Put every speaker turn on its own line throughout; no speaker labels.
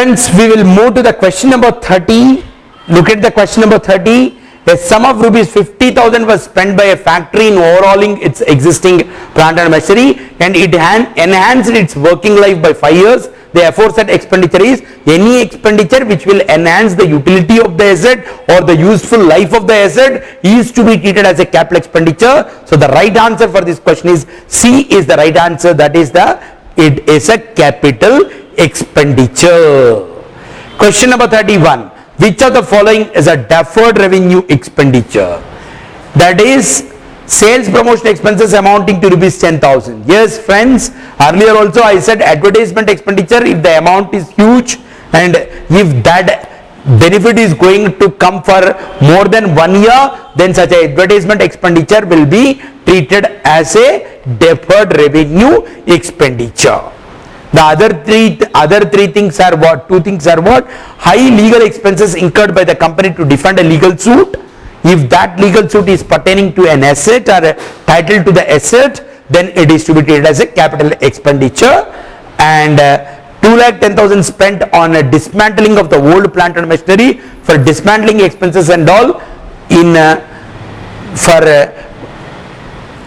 Friends, we will move to the question number 30. Look at the question number 30. A sum of rupees 50,000 was spent by a factory in overhauling its existing plant and machinery, and it enhanced its working life by 5 years. The aforesaid expenditure is any expenditure which will enhance the utility of the asset or the useful life of the asset is to be treated as a capital expenditure. So the right answer for this question is C is the right answer. That is it is a capital expenditure. Question number 31. Which of the following is a deferred revenue expenditure? That is sales promotion expenses amounting to rupees 10,000. Yes friends, earlier also I said advertisement expenditure, if the amount is huge and if that benefit is going to come for more than 1 year, then such a advertisement expenditure will be treated as a deferred revenue expenditure. The other three things are what? Two things are what? High legal expenses incurred by the company to defend a legal suit. If that legal suit is pertaining to an asset or a title to the asset, then it is to be treated as a capital expenditure. And 2,10,000 spent on a dismantling of the old plant and machinery for dismantling expenses and all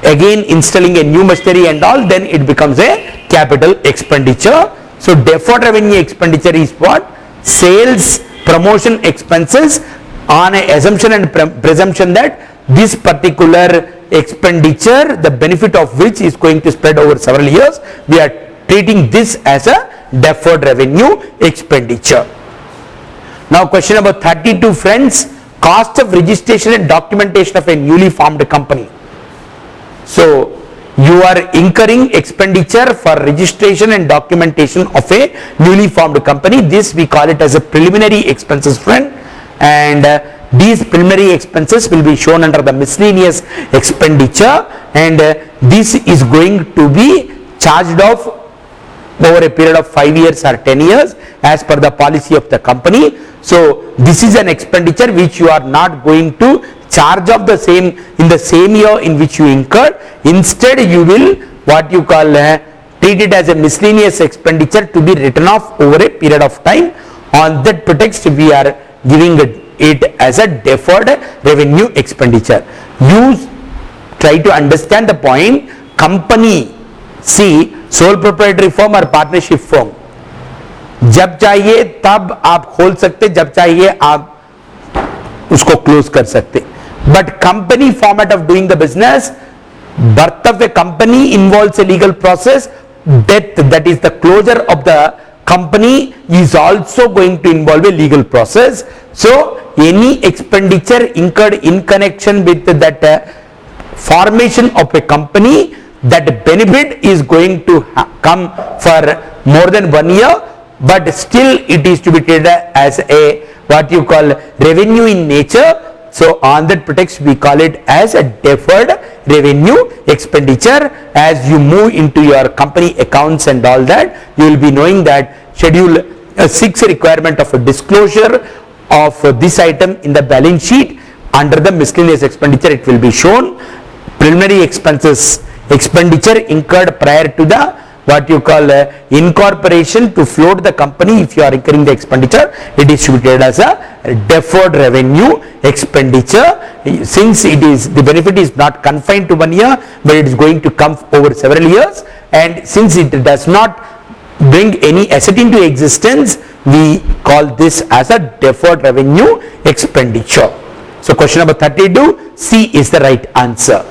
again installing a new machinery and all, then it becomes a capital expenditure. So deferred revenue expenditure is what? Sales promotion expenses on an assumption and presumption that this particular expenditure, the benefit of which is going to spread over several years, we are treating this as a deferred revenue expenditure. Now question number 32 friends, cost of registration and documentation of a newly formed company. So you are incurring expenditure for registration and documentation of a newly formed company. This we call it as a preliminary expenses friend, and these preliminary expenses will be shown under the miscellaneous expenditure, and this is going to be charged off over a period of 5 years or 10 years as per the policy of the company. So this is an expenditure which you are not going to charge off the same in the same year in which you incurred. Instead you will what you call treat it as a miscellaneous expenditure to be written off over a period of time. On that pretext we are giving it as a deferred revenue expenditure. You try to understand the point. Company, see, sole proprietary firm or partnership firm, जब चाहिए तब आप खोल सकते, जब चाहिए आप उसको क्लोज कर सकते. But company format of doing the business, birth of a company involves a legal process. Death, that is the closure of the company, is also going to involve a legal process. So any expenditure incurred in connection with that formation of a company, that benefit is going to come for more than 1 year, but still it is to be treated as a what you call revenue in nature. So on that pretext we call it as a deferred revenue expenditure. As you move into your company accounts and all that, you will be knowing that schedule 6 requirement of a disclosure of this item in the balance sheet. Under the miscellaneous expenditure it will be shown. Preliminary expenses, expenditure incurred prior to the what you call incorporation to float the company. If you are incurring the expenditure, it is treated as a deferred revenue expenditure. Since it is the benefit is not confined to 1 year, but it is going to come over several years, and since it does not bring any asset into existence, we call this as a deferred revenue expenditure. So question number 32, C is the right answer.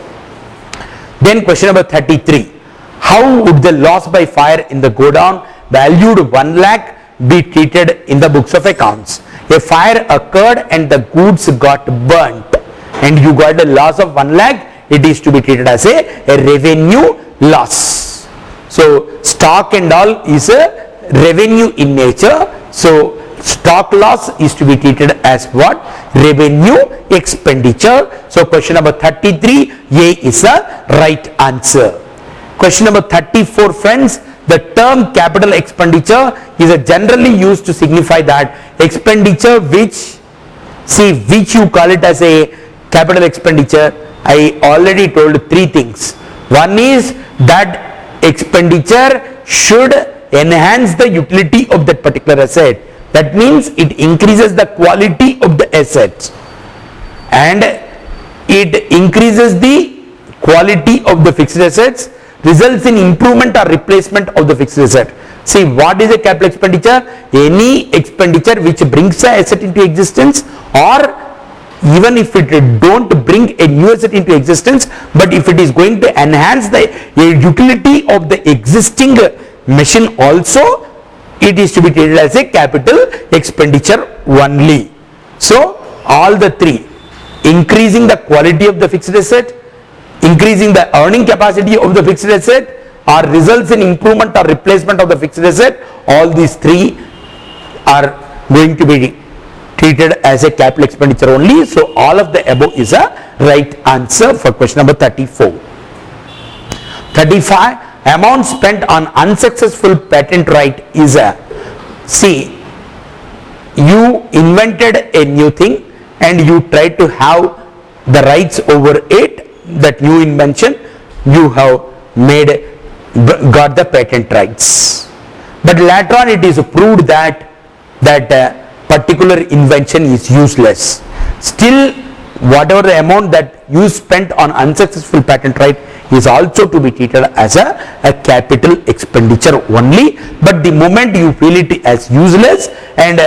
Then question number 33. How would the loss by fire in the godown valued 1 lakh be treated in the books of accounts? A fire occurred and the goods got burnt and you got a loss of 1 lakh, it is to be treated as a revenue loss. So stock and all is a revenue in nature. So stock loss is to be treated as what? Revenue expenditure. So question number 33, A is the right answer. Question number 34 friends, the term capital expenditure is generally used to signify that expenditure which you call it as a capital expenditure. I already told 3 things. One is that expenditure should enhance the utility of that particular asset. That means it increases the quality of the assets and it increases the quality of the fixed assets, results in improvement or replacement of the fixed asset. See, what is a capital expenditure? Any expenditure which brings the asset into existence, or even if it don't bring a new asset into existence, but if it is going to enhance the utility of the existing machine also, it is to be treated as a capital expenditure only. So all the three: increasing the quality of the fixed asset, increasing the earning capacity of the fixed asset, or results in improvement or replacement of the fixed asset, all these three are going to be treated as a capital expenditure only. So all of the above is a right answer for question number 34. 35, amount spent on unsuccessful patent right is a, see, you invented a new thing and you tried to have the rights over it, that new invention, you have got the patent rights, but later on it is proved that particular invention is useless. Still, whatever the amount that you spent on unsuccessful patent right is also to be treated as a capital expenditure only. But the moment you feel it as useless, and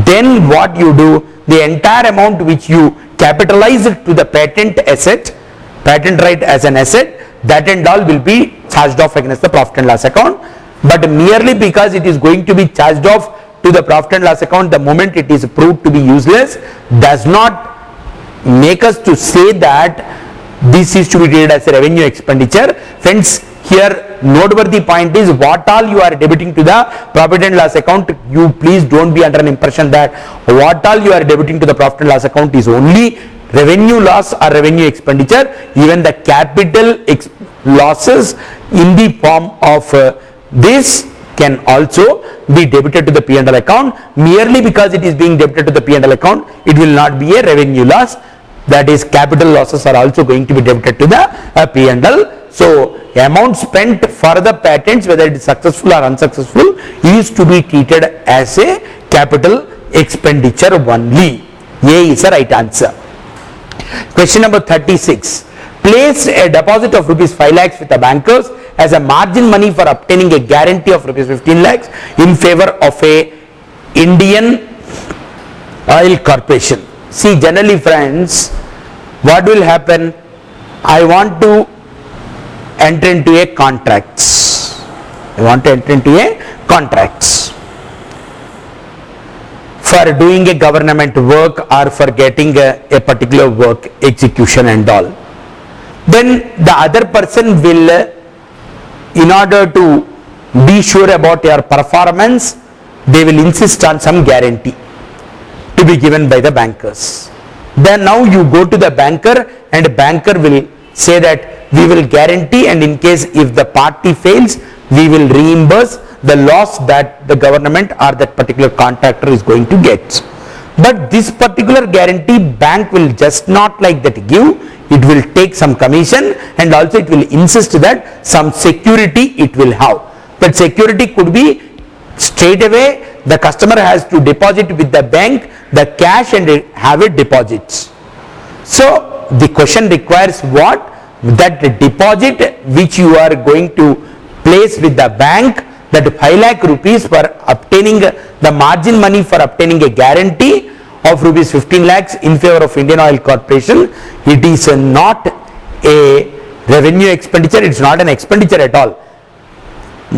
then what you do, the entire amount which you capitalized to the patent asset, patent right as an asset, that and all will be charged off against the profit and loss account. But merely because it is going to be charged off to the profit and loss account the moment it is proved to be useless, does not make us to say that this is to be treated as a revenue expenditure. Friends, here noteworthy point is, what all you are debiting to the profit and loss account, you please don't be under an impression that what all you are debiting to the profit and loss account is only revenue loss or revenue expenditure. Even the capital losses in the form of this can also be debited to the P&L account. Merely because it is being debited to the P&L account, it will not be a revenue loss. That is, capital losses are also going to be debited to the P&L. So amount spent for the patents, whether it is successful or unsuccessful, is to be treated as a capital expenditure only. A is the right answer. Question number 36. Placed a deposit of rupees 5 lakhs with the bankers as a margin money for obtaining a guarantee of rupees 15 lakhs in favor of a Indian Oil Corporation. See, generally friends, what will happen? I want to enter into a contracts. I want to enter into a contracts for doing a government work or for getting a particular work execution and all. Then the other person will, in order to be sure about your performance, they will insist on some guarantee to be given by the bankers. Then now you go to the banker and banker will say that we will guarantee, and in case if the party fails, we will reimburse the loss that the government or that particular contractor is going to get. But this particular guarantee bank will just not like that give. It will take some commission, and also it will insist that some security it will have. That security could be straight away the customer has to deposit with the bank the cash and have it deposits. So the question requires what? That deposit which you are going to place with the bank, that 5 lakh rupees for obtaining the margin money for obtaining a guarantee of rupees 15 lakhs in favor of Indian Oil Corporation, it is not a revenue expenditure, it is not an expenditure at all.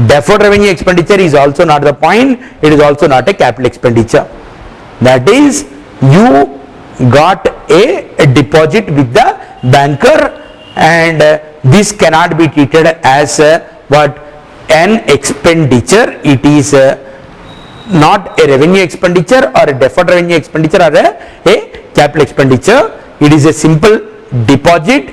Deferred revenue expenditure is also not the point, it is also not a capital expenditure. That is, you got a deposit with the banker, and this cannot be treated as what? An expenditure. It is not a revenue expenditure or a deferred revenue expenditure or a capital expenditure. It is a simple deposit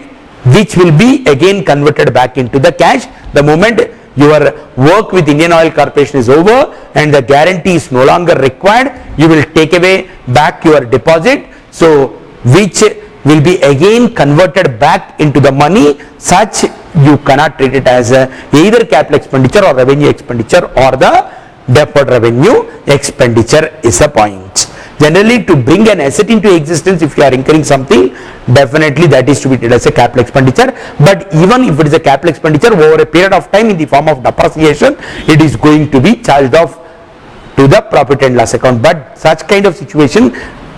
which will be again converted back into the cash the moment your work with Indian Oil Corporation is over and the guarantee is no longer required. You will take away back your deposit, so which will be again converted back into the money. Such you cannot treat it as either capital expenditure or revenue expenditure or the deferred revenue expenditure is a point. Generally, to bring an asset into existence, if you are incurring something, definitely that is to be treated as a capital expenditure. But even if it is a capital expenditure over a period of time in the form of depreciation, it is going to be charged off to the profit and loss account. But such kind of situation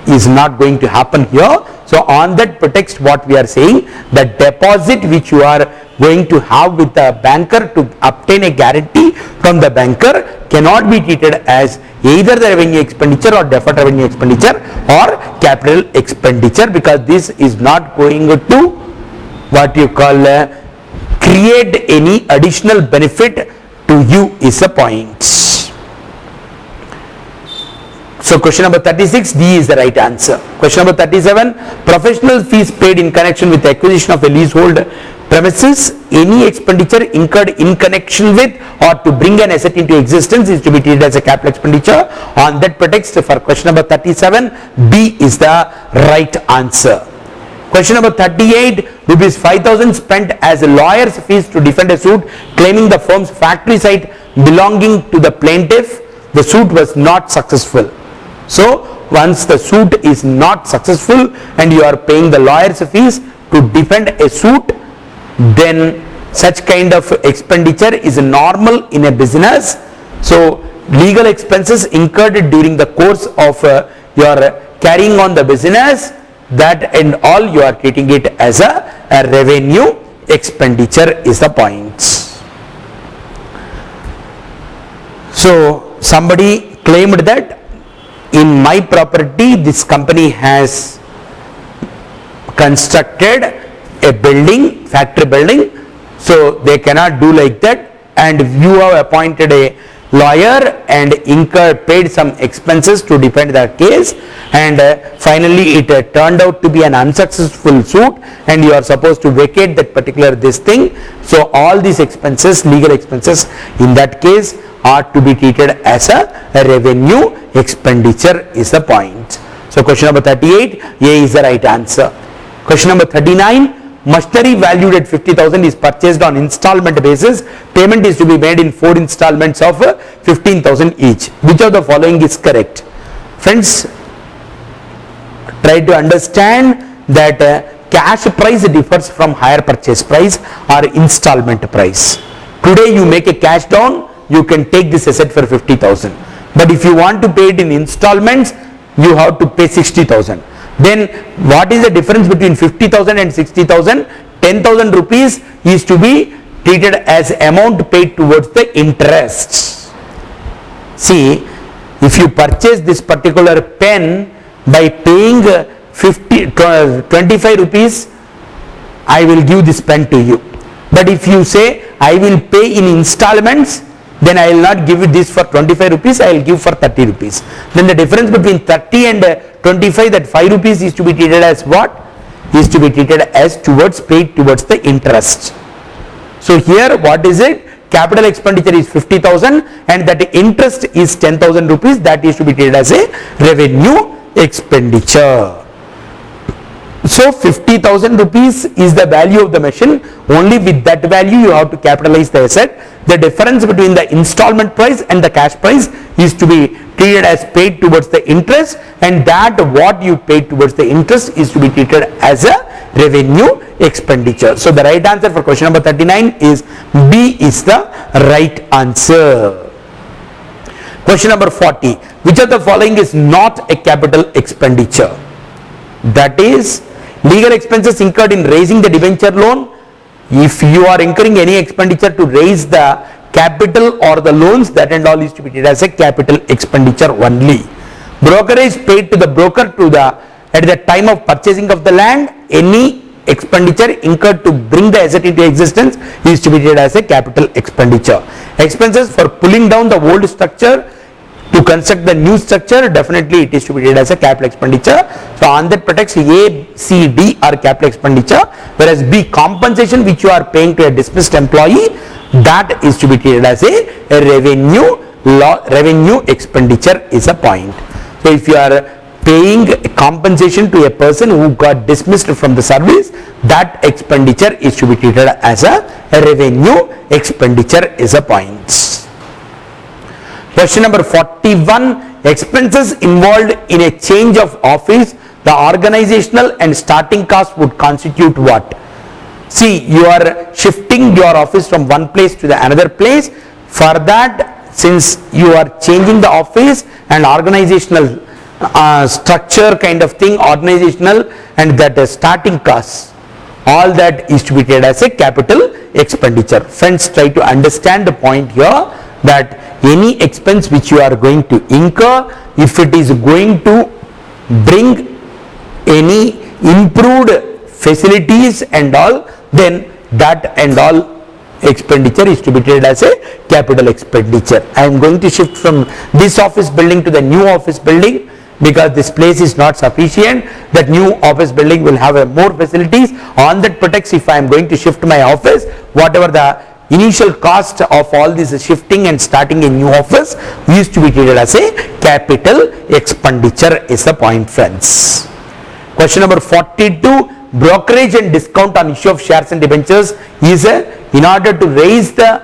is not going to happen here. So on that pretext, what we are saying, the deposit which you are going to have with the banker to obtain a guarantee from the banker cannot be treated as either the revenue expenditure or deferred revenue expenditure or capital expenditure, because this is not going to what you call create any additional benefit to you is a point. So question number 36, D is the right answer. Question number 37, professional fees paid in connection with the acquisition of a leasehold premises. Any expenditure incurred in connection with or to bring an asset into existence is to be treated as a capital expenditure. On that pretext, for question number 37, B is the right answer. Question number 38, rupees 5,000 spent as a lawyer's fees to defend a suit claiming the firm's factory site belonging to the plaintiff. The suit was not successful. So once the suit is not successful and you are paying the lawyer's fees to defend a suit, then such kind of expenditure is normal in a business. So legal expenses incurred during the course of your carrying on the business, that and all you are treating it as a revenue expenditure is the point. So somebody claimed that in my property this company has constructed a building, factory building, so they cannot do like that, and you have appointed a lawyer and paid some expenses to defend that case, and finally it turned out to be an unsuccessful suit and you are supposed to vacate that particular this thing. So all these expenses, legal expenses in that case, are to be treated as a revenue expenditure is the point. So question number 38, A is the right answer. Question number 39, machinery valued at 50,000 is purchased on installment basis. Payment is to be made in 4 installments of 15,000 each. Which of the following is correct? Friends, try to understand that cash price differs from hire purchase price or installment price. Today you make a cash down, you can take this asset for 50,000. But if you want to pay it in installments, you have to pay 60,000. Then what is the difference between 50,000 and 60,000? 10,000 rupees is to be treated as amount paid towards the interest. See, if you purchase this particular pen by paying 25 rupees, I will give this pen to you. But if you say I will pay in installments, then I will not give you this for 25 rupees, I will give for 30 rupees. Then the difference between 30 and 25, that 5 rupees is to be treated as what? Is to be treated as paid towards the interest. So here what is it? Capital expenditure is 50,000 and that interest is 10,000 rupees, that is to be treated as a revenue expenditure. So 50,000 rupees is the value of the machine. Only with that value you have to capitalize the asset. The difference between the installment price and the cash price is to be treated as paid towards the interest, and that what you paid towards the interest is to be treated as a revenue expenditure. So the right answer for question number 39 is B is the right answer. Question number 40. Which of the following is not a capital expenditure? That is, legal expenses incurred in raising the debenture loan. If you are incurring any expenditure to raise the capital or the loans, that and all is to be treated as a capital expenditure only. Brokerage paid to the broker at the time of purchasing of the land. Any expenditure incurred to bring the asset into existence is to be treated as a capital expenditure. Expenses for pulling down the old structure to construct the new structure, definitely it is to be treated as a capital expenditure. So on that pretext, A, C, D are capital expenditure, whereas B, compensation which you are paying to a dismissed employee, that is to be treated as a revenue expenditure is a point. So if you are paying compensation to a person who got dismissed from the service, that expenditure is to be treated as a revenue expenditure is a point. Question number 41, expenses involved in a change of office, the organizational and starting cost would constitute what? See, you are shifting your office from one place to the another place. For that, since you are changing the office and organizational structure kind of thing, organizational and that starting costs, all that is to be treated as a capital expenditure. Friends, try to understand the point here that any expense which you are going to incur, if it is going to bring any improved facilities and all, then that and all expenditure is to be treated as a capital expenditure. I am going to shift from this office building to the new office building because this place is not sufficient. That new office building will have more facilities. On that pretext, if I am going to shift my office, whatever the initial cost of all this shifting and starting a new office used to be treated as a capital expenditure is the point, friends. Question number 42, brokerage and discount on issue of shares and debentures is in order to raise the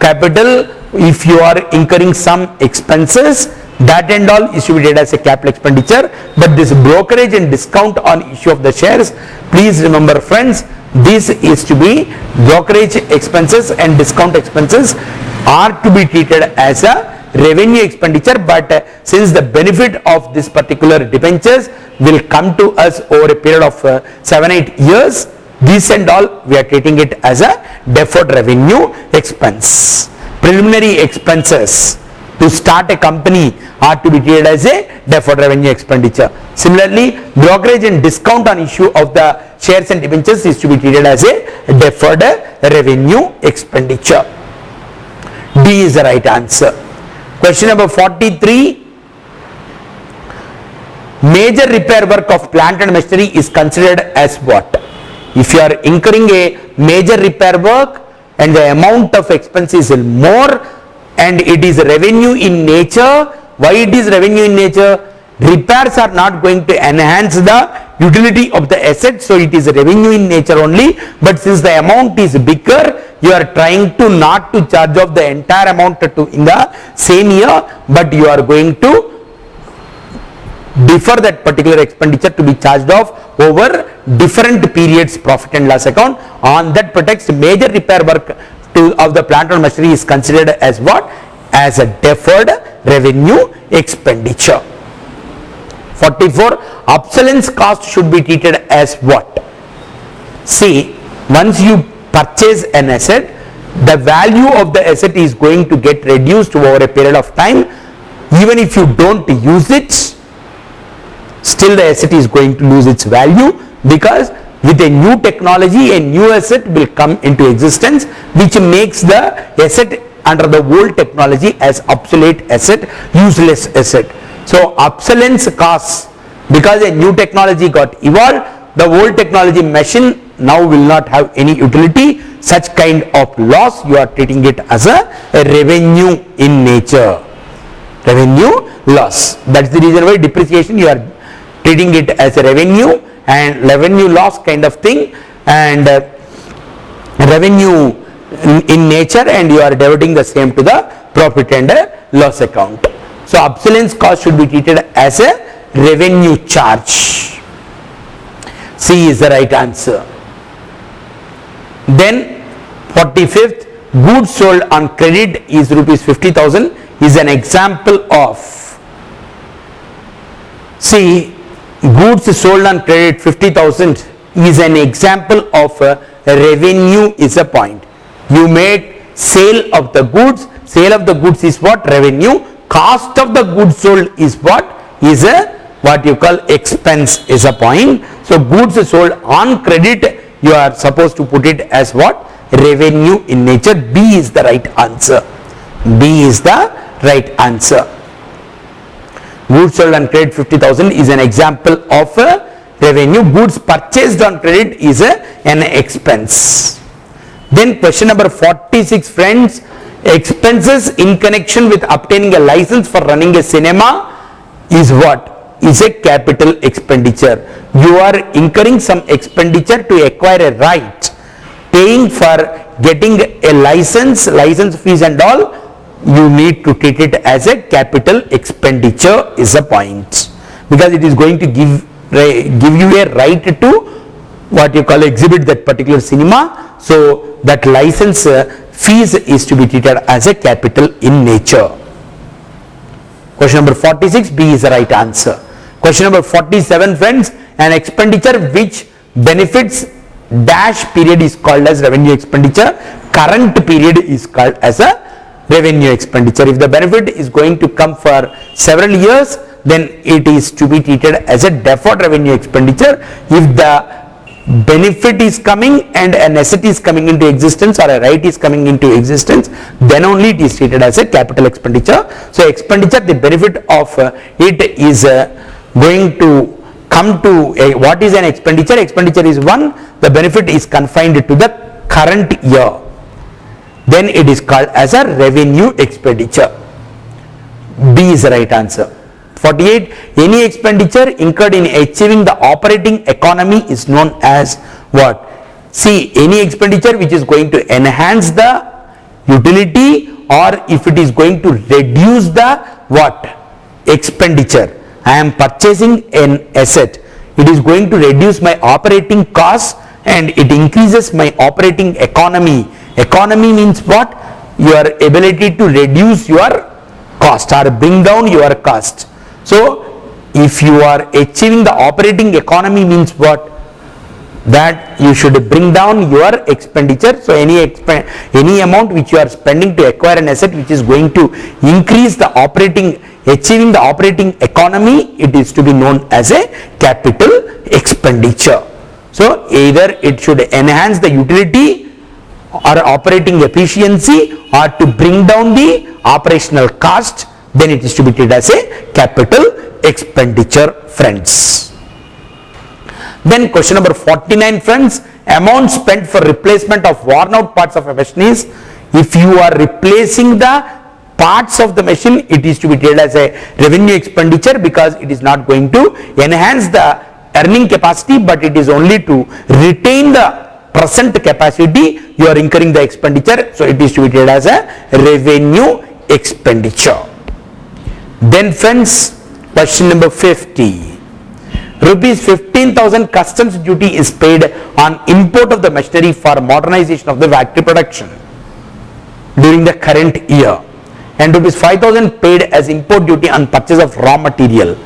capital. If you are incurring some expenses, that and all is to be treated as a capital expenditure. But this brokerage and discount on issue of the shares, please remember, friends, this is to be brokerage expenses and discount expenses are to be treated as a revenue expenditure, but since the benefit of this particular debentures will come to us over a period of 7-8 years, this and all we are treating it as a deferred revenue expense. Preliminary expenses to start a company are to be treated as a deferred revenue expenditure. Similarly, brokerage and discount on issue of the shares and debentures is to be treated as a deferred revenue expenditure. D is the right answer. Question number 43, major repair work of plant and machinery is considered as what? If you are incurring a major repair work and the amount of expense is more and it is revenue in nature, why it is revenue in nature? Repairs are not going to enhance the utility of the asset, so it is revenue in nature only. But since the amount is bigger, you are trying to not to charge off the entire amount to in the same year, but you are going to defer that particular expenditure to be charged off over different periods profit and loss account. On that pretext, major repair work of the plant or machinery is considered as what? As a deferred revenue expenditure. 44, obsolescence cost should be treated as what? See, once you purchase an asset, the value of the asset is going to get reduced over a period of time. Even if you don't use it, still the asset is going to lose its value, because with a new technology, a new asset will come into existence, which makes the asset under the old technology as obsolete asset, useless asset. So obsolescence costs, because a new technology got evolved, the old technology machine now will not have any utility. Such kind of loss you are treating it as a revenue in nature, revenue loss. That's the reason why depreciation you are treating it as a revenue and revenue loss kind of thing, and revenue in nature, and you are diverting the same to the profit and loss account. So obsolescence cost should be treated as a revenue charge. C is the right answer. Then 45th, goods sold on credit is rupees 50,000 is an example of. See, goods sold on credit 50,000 is an example of revenue is a point. You made sale of the goods. Sale of the goods is what? Revenue. Cost of the goods sold is what? Is a what you call expense is a point. So goods sold on credit, you are supposed to put it as what? Revenue in nature. B is the right answer. B is the right answer. Goods sold on credit 50,000 is an example of revenue. Goods purchased on credit is an expense. Then question number 46, friends, expenses in connection with obtaining a license for running a cinema is what? Is a capital expenditure. You are incurring some expenditure to acquire a right, paying for getting a license fees and all. you need to treat it as a capital expenditure is a point, because it is going to give you a right to what you call exhibit that particular cinema. So that license fees is to be treated as a capital in nature. Question number 46, B is the right answer. Question number 47, friends, an expenditure which benefits dash period is called as revenue expenditure, current period is called as a revenue expenditure. If the benefit is going to come for several years, then it is to be treated as a deferred revenue expenditure. If the benefit is coming and an asset is coming into existence or a right is coming into existence, then only it is treated as a capital expenditure. So expenditure, the benefit of it is going to come to what is an expenditure? Expenditure is one, the benefit is confined to the current year, then it is called as a revenue expenditure. B is the right answer. 48, any expenditure incurred in achieving the operating economy is known as what? See, any expenditure which is going to enhance the utility, or if it is going to reduce the what? Expenditure. I am purchasing an asset, it is going to reduce my operating costs and it increases my operating economy. Economy means what? Your ability to reduce your cost or bring down your cost. So if you are achieving the operating economy means what? That you should bring down your expenditure. So any amount which you are spending to acquire an asset which is going to increase the achieving the operating economy, it is to be known as a capital expenditure. So either it should enhance the utility or operating efficiency or to bring down the operational cost, then it is to be treated as a capital expenditure, friends. Then question number 49, friends, amount spent for replacement of worn out parts of a machine is, if you are replacing the parts of the machine, it is to be treated as a revenue expenditure, because it is not going to enhance the earning capacity, but it is only to retain the present capacity. You are incurring the expenditure, so it is to be treated as a revenue expenditure. Then friends, question number 50. Rupees 15,000 customs duty is paid on import of the machinery for modernization of the factory production during the current year, and rupees 5,000 paid as import duty on purchase of raw material.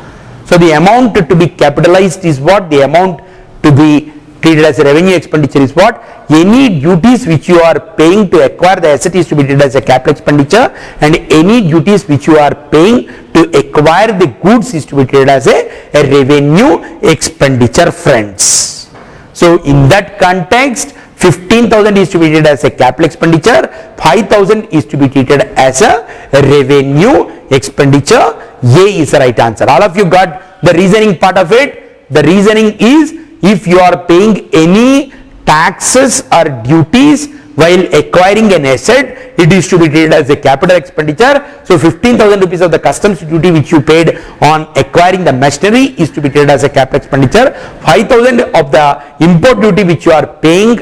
So the amount to be capitalized is what? The amount to be treated as a revenue expenditure is what? Any duties which you are paying to acquire the asset is to be treated as a capital expenditure, and any duties which you are paying to acquire the goods is to be treated as a revenue expenditure, friends. So in that context, 15,000 is to be treated as a capital expenditure, 5,000 is to be treated as a revenue expenditure. A is the right answer. All of you got the reasoning part of it. The reasoning is, if you are paying any taxes or duties while acquiring an asset, it is to be treated as a capital expenditure. So 15,000 rupees of the customs duty which you paid on acquiring the machinery is to be treated as a capital expenditure. 5,000 of the import duty which you are paying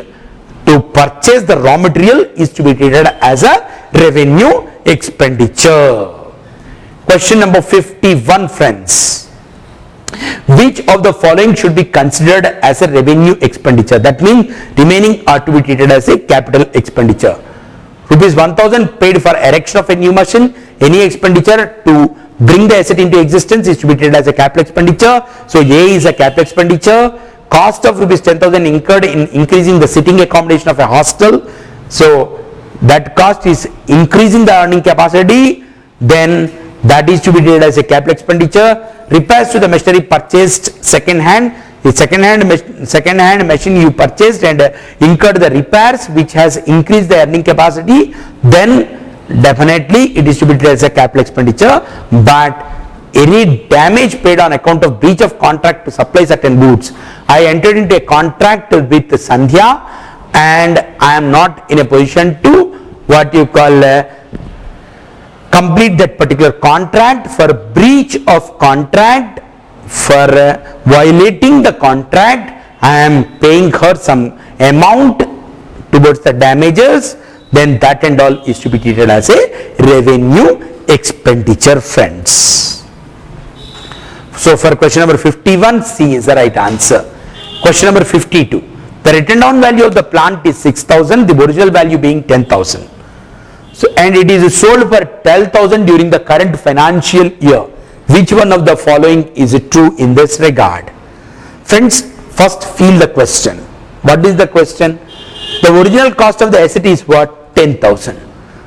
to purchase the raw material is to be treated as a revenue expenditure. Question number 51, friends. Which of the following should be considered as a revenue expenditure? That means remaining are to be treated as a capital expenditure. Rupees 1,000 paid for erection of a new machine. Any expenditure to bring the asset into existence is to be treated as a capital expenditure. So A is a capital expenditure. Cost of rupees 10,000 incurred in increasing the sitting accommodation of a hostel. So that cost is increasing the earning capacity. Then that is to be treated as a capital expenditure. Repairs to the machinery purchased second hand. The second hand machine you purchased and incurred the repairs which has increased the earning capacity, then definitely it is to be treated as a capital expenditure. But any damage paid on account of breach of contract to supply certain goods. I entered into a contract with Sandhya and I am not in a position to what you call complete that particular contract. For breach of contract, for violating the contract, I am paying her some amount towards the damages. then that and all is to be treated as a revenue expenditure, friends. So for question number 51, C is the right answer. Question number 52. The written down value of the plant is 6,000, the original value being 10,000. So, and it is sold for 12,000 during the current financial year. Which one of the following is true in this regard? Friends, first feel the question. What is the question? The original cost of the asset is what? 10,000.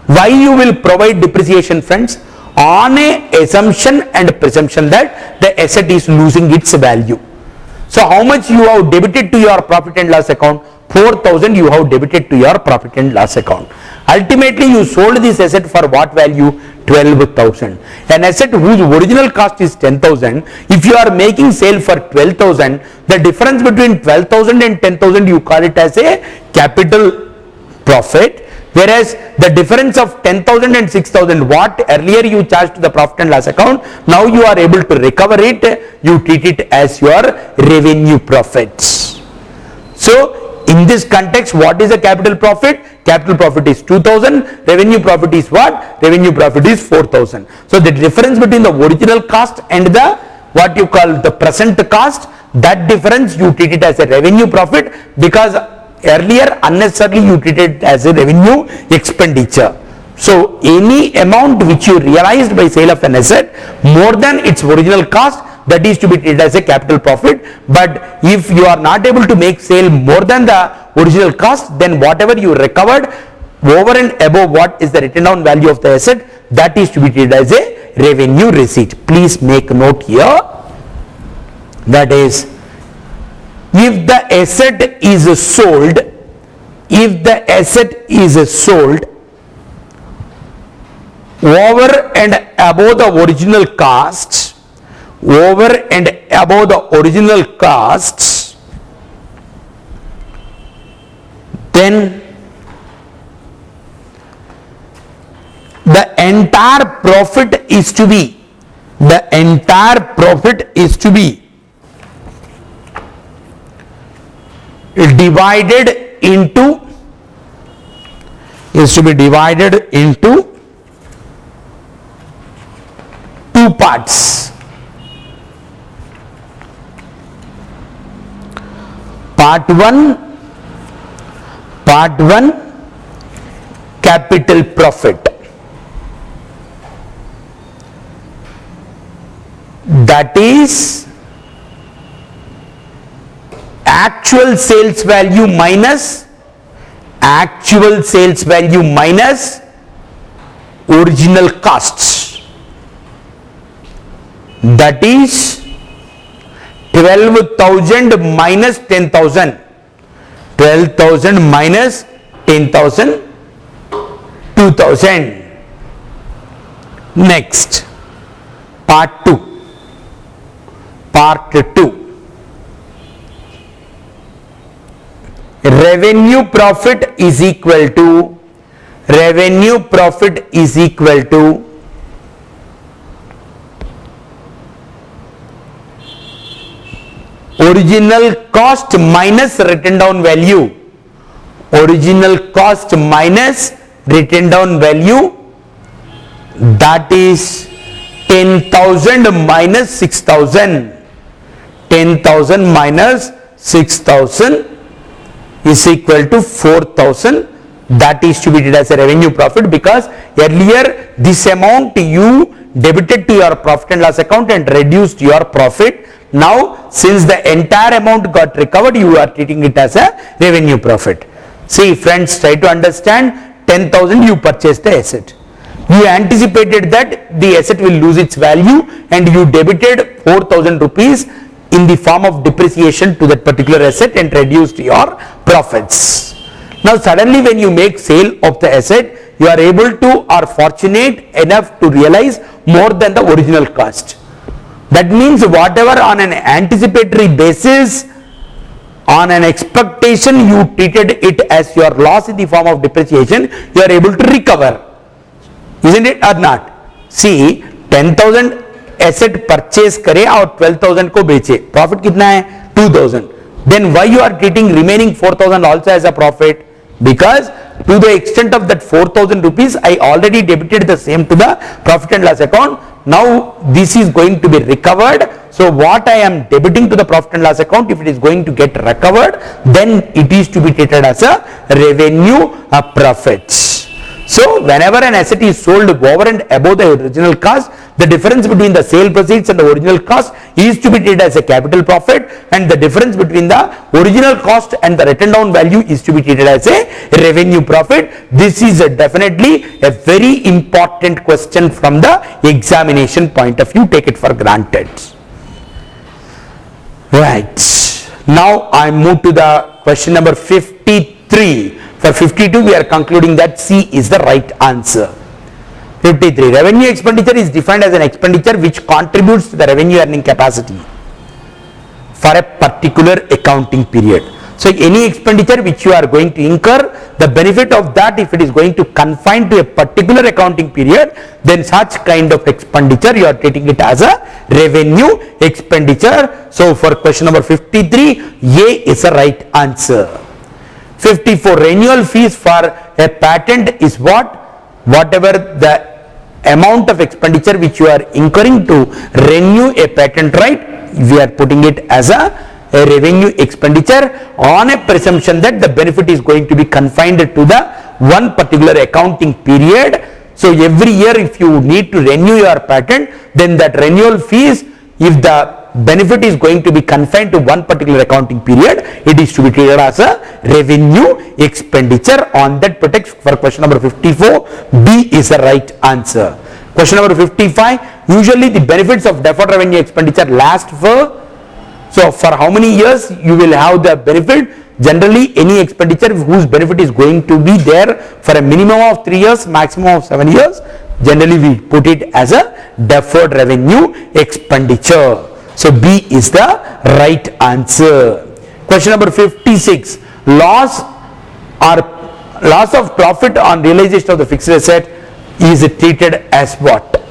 Why you will provide depreciation, friends? On a assumption and presumption that the asset is losing its value. So how much you have debited to your profit and loss account? 4,000 you have debited to your profit and loss account. Ultimately you sold this asset for what value? 12,000. An asset whose original cost is 10,000, if you are making sale for 12,000, the difference between 12,000 and 10,000 you call it as a capital profit, whereas the difference of 10,000 and 6,000, what earlier you charged to the profit and loss account, now you are able to recover it, you treat it as your revenue profits. So in this context, what is a capital profit? Capital profit is 2,000, revenue profit is what? Revenue profit is 4,000. So the difference between the original cost and the what you call the present cost, that difference you treat it as a revenue profit, because earlier unnecessarily you treated it as a revenue expenditure. So any amount which you realized by sale of an asset more than its original cost, that is to be treated as a capital profit. But if you are not able to make sale more than the original cost, then whatever you recovered over and above what is the written down value of the asset, that is to be treated as a revenue receipt. Please make note here, that is, if the asset is sold, over and above the original costs, then the entire profit is to be divided into two parts. Part 1 capital profit, that is actual sales value minus original costs, that is 12,000 minus 10,000, 12,000 minus 10,000, 2,000. Next, part 2. Revenue profit is equal to original cost minus written down value, that is 10,000 minus 6,000, 10,000 minus 6,000 is equal to 4,000. That is to be treated as a revenue profit, because earlier this amount you debited to your profit and loss account and reduced your profit. Now since the entire amount got recovered, you are treating it as a revenue profit. See friends, try to understand. 10,000 you purchased the asset, you anticipated that the asset will lose its value, and you debited 4,000 rupees in the form of depreciation to that particular asset and reduced your profits. Now suddenly when you make sale of the asset, you are able to or fortunate enough to realize more than the original cost. That means whatever on an anticipatory basis, on an expectation you treated it as your loss in the form of depreciation, you are able to recover, isn't it or not? See, 10,000 asset purchase करे और 12,000 को बेचे, profit कितना है? 2,000. Then why you are treating remaining 4,000 also as a profit? Because to the extent of that 4,000 rupees, I already debited the same to the profit and loss account. Now this is going to be recovered. So what I am debiting to the profit and loss account, if it is going to get recovered, then it is to be treated as a revenue profits. So whenever an asset is sold over and above the original cost, the difference between the sale proceeds and the original cost is to be treated as a capital profit, and the difference between the original cost and the written down value is to be treated as a revenue profit. This is definitely a very important question from the examination point of view. Take it for granted. Right. Now I move to the question number 53. For 52, we are concluding that C is the right answer. 53. Revenue expenditure is defined as an expenditure which contributes to the revenue earning capacity for a particular accounting period. So any expenditure which you are going to incur, the benefit of that, if it is going to confine to a particular accounting period, then such kind of expenditure you are treating it as a revenue expenditure. So for question number 53, A is the right answer. 54. Renewal fees for a patent is what? Whatever the amount of expenditure which you are incurring to renew a patent right, we are putting it as a revenue expenditure on a presumption that the benefit is going to be confined to the one particular accounting period. So every year if you need to renew your patent, then that renewal fees, if the benefit is going to be confined to one particular accounting period, it is to be treated as a revenue expenditure. On that pretext, for question number 54, B is the right answer. Question number 55, usually the benefits of deferred revenue expenditure last for, so for how many years you will have the benefit? Generally any expenditure whose benefit is going to be there for a minimum of 3 years, maximum of 7 years, generally we put it as a deferred revenue expenditure. So B is the right answer. Question number 56. Loss of profit on realization of the fixed asset is treated as what?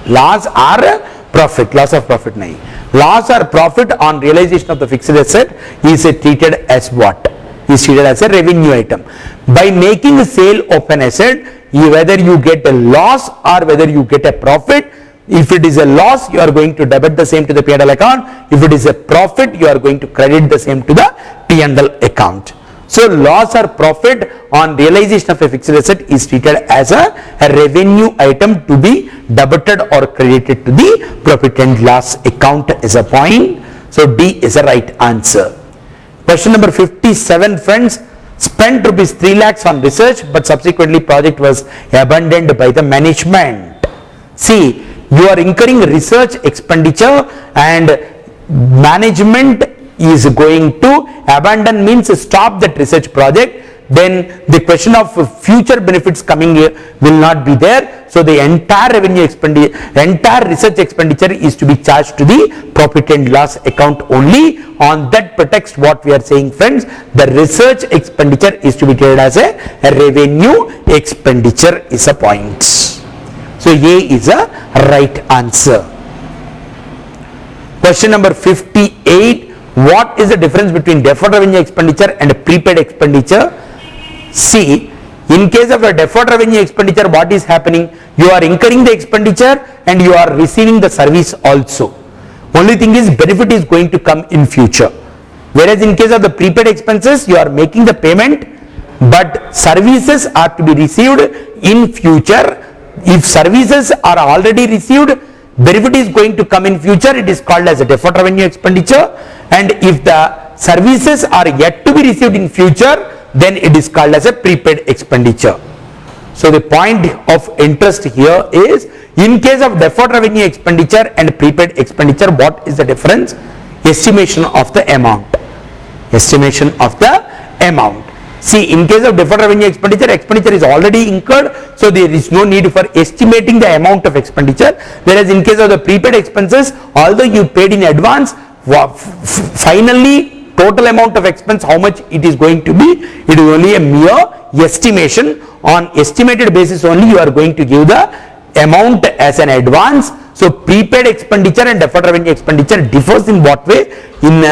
Loss or profit? Loss of profit nahi. Loss or profit on realization of the fixed asset is treated as what? Is treated as a revenue item. By making a sale of an asset, whether you get a loss or whether you get a profit, if it is a loss, you are going to debit the same to the P&L account. If it is a profit, you are going to credit the same to the P&L account. So loss or profit on realization of a fixed asset is treated as a revenue item to be debited or credited to the profit and loss account as a point. So D is the right answer. Question number 57, friends. Spent rupees 3 lakhs on research, but subsequently project was abandoned by the management. See, you are incurring research expenditure and management is going to abandon, means stop that research project. Then the question of future benefits coming here will not be there. So the entire revenue expenditure, entire research expenditure is to be charged to the profit and loss account only. On that pretext, what we are saying, friends, the research expenditure is to be treated as a revenue expenditure is a point. So A is a right answer. Question number 58. What is the difference between deferred revenue expenditure and prepaid expenditure? See, in case of a deferred revenue expenditure, what is happening? You are incurring the expenditure and you are receiving the service also. Only thing is benefit is going to come in future. Whereas in case of the prepaid expenses, you are making the payment, but services are to be received in future. If services are already received, benefit is going to come in future, it is called as a deferred revenue expenditure. And if the services are yet to be received in future, then it is called as a prepaid expenditure. So the point of interest here is, in case of deferred revenue expenditure and prepaid expenditure, what is the difference? Estimation of the amount. Estimation of the amount. See, in case of deferred revenue expenditure, expenditure is already incurred, so there is no need for estimating the amount of expenditure. Whereas in case of the prepaid expenses, although you paid in advance, finally total amount of expense, how much it is going to be, it is only a mere estimation. On estimated basis only you are going to give the amount as an advance. So prepaid expenditure and deferred revenue expenditure differs in what way? In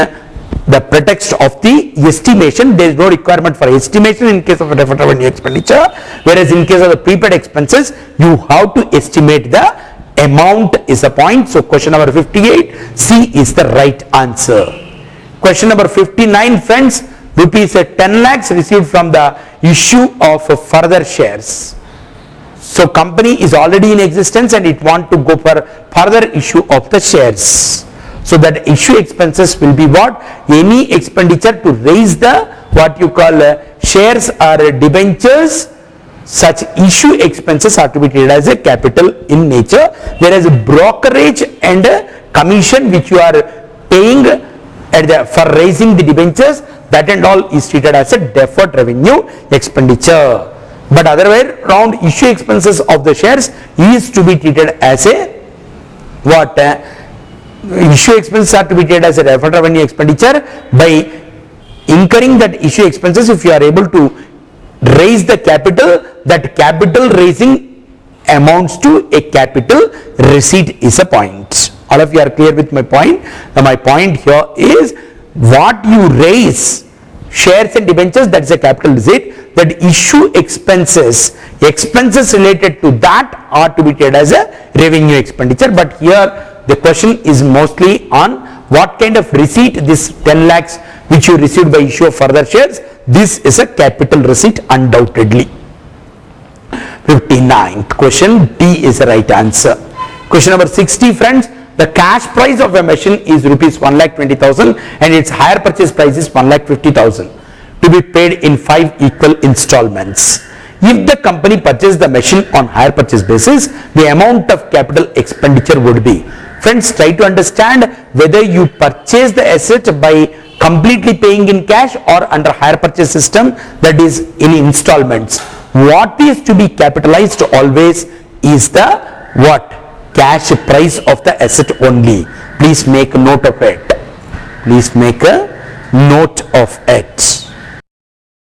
the pretext of the estimation. There is no requirement for estimation in case of deferred revenue expenditure, whereas in case of the prepaid expenses, you have to estimate the amount is the point. So question number 58, C is the right answer. Question number 59, friends, rupees 10 lakhs received from the issue of further shares. So company is already in existence and it want to go for further issue of the shares. So that issue expenses will be what? Any expenditure to raise the what you call shares or debentures. Such issue expenses are to be treated as a capital in nature, whereas brokerage and commission which you are paying for raising the debentures, that and all is treated as a deferred revenue expenditure. But other way around, issue expenses of the shares is to be treated as a what? Issue expenses are to be treated as a deferred revenue expenditure by incurring that issue expenses. If you are able to raise the capital, that capital raising amounts to a capital receipt is a point. All of you are clear with my point? Now my point here is, what you raise, shares and debentures, that is a capital receipt. That issue expenses related to that are to be treated as a revenue expenditure. But here the question is mostly on what kind of receipt this 10 lakhs which you received by issue of further shares. This is a capital receipt undoubtedly. 59th question, D is the right answer. Question number 60, friends, the cash price of a machine is rupees 1,20,000 and its hire purchase price is 1,50,000 to be paid in 5 equal installments. If the company purchased the machine on hire purchase basis, the amount of capital expenditure would be. Friends, try to understand whether you purchase the asset by completely paying in cash or under hire purchase system, that is in installments. What is to be capitalized always is the what? Cash price of the asset only. Please make a note of it. Please make a note of it.